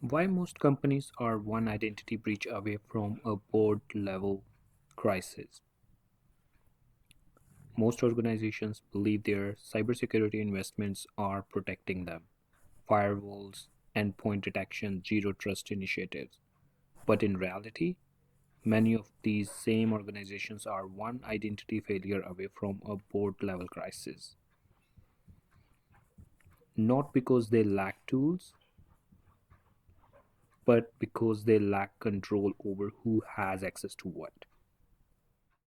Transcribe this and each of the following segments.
Why most companies are one identity breach away from a board level crisis? Most organizations believe their cybersecurity investments are protecting them. Firewalls, endpoint detection, zero trust initiatives. But in reality, many of these same organizations are one identity failure away from a board level crisis. Not because they lack tools, but because they lack control over who has access to what.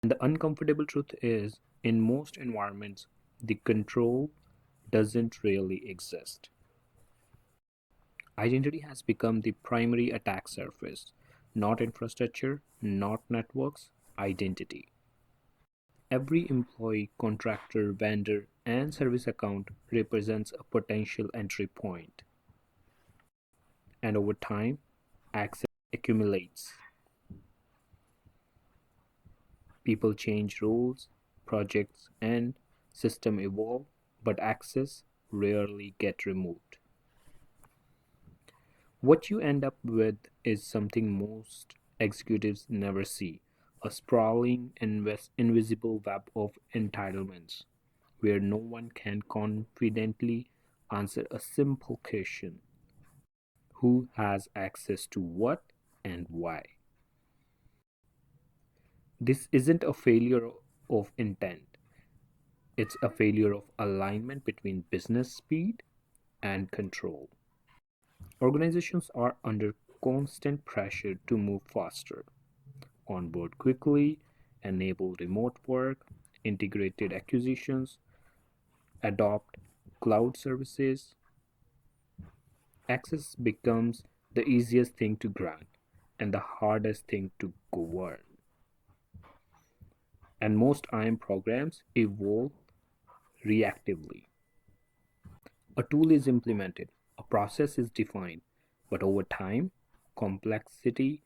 And the uncomfortable truth is, in most environments, the control doesn't really exist. Identity has become the primary attack surface, not infrastructure, not networks, identity. Every employee, contractor, vendor, and service account represents a potential entry point. And over time, access accumulates. People change roles, projects, and system evolve, but access rarely get removed. What you end up with is something most executives never see: a sprawling, invisible web of entitlements where no one can confidently answer a simple question: who has access to what and why? This isn't a failure of intent, it's a failure of alignment between business speed and control. Organizations are under constant pressure to move faster, onboard quickly, enable remote work, integrated acquisitions, adopt cloud services. Access becomes the easiest thing to grant and the hardest thing to govern. And most IAM programs evolve reactively. A tool is implemented, a process is defined, but over time, complexity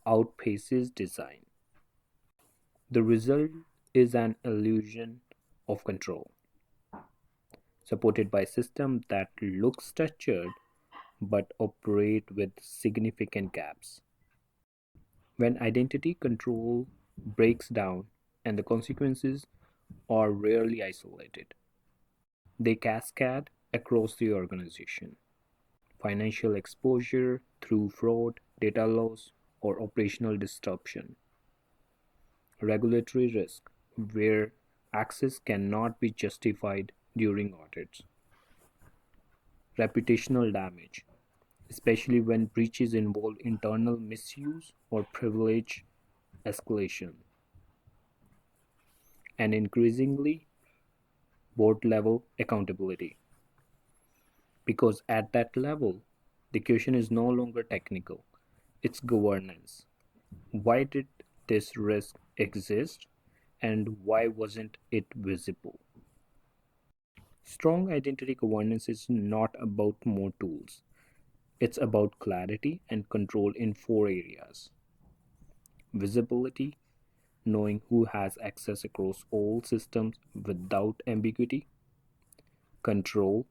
outpaces design. The result is an illusion of control, supported by systems that look structured but operate with significant gaps. When identity control breaks down, and the consequences are rarely isolated, they cascade across the organization. Financial exposure through fraud, data loss, or operational disruption. Regulatory risk, where access cannot be justified during audits. Reputational damage, especially when breaches involve internal misuse or privilege escalation. And increasingly, board level accountability. Because at that level, the question is no longer technical, it's governance. Why did this risk exist and why wasn't it visible? Strong identity governance is not about more tools. It's about clarity and control in four areas: visibility, knowing who has access across all systems without ambiguity; control,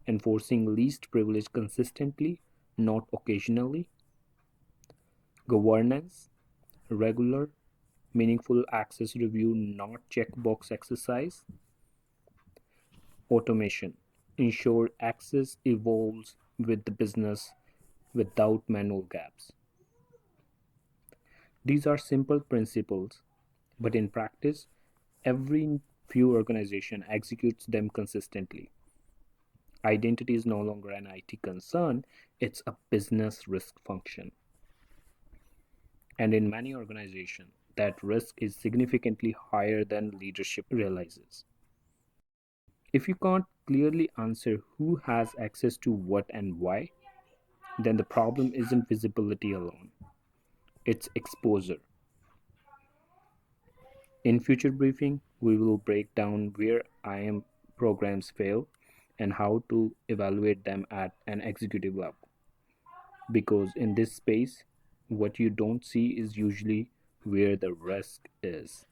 enforcing least privilege consistently, not occasionally; governance, regular, meaningful access review, not checkbox exercise; automation, ensure access evolves with the business without manual gaps. These are simple principles, but in practice, every few organization executes them consistently. Identity is no longer an IT concern, it's a business risk function. And in many organizations, that risk is significantly higher than leadership realizes. If you can't clearly answer who has access to what and why, then the problem isn't visibility alone, it's exposure. In future briefing, we will break down where IAM programs fail and how to evaluate them at an executive level. Because in this space, what you don't see is usually where the risk is.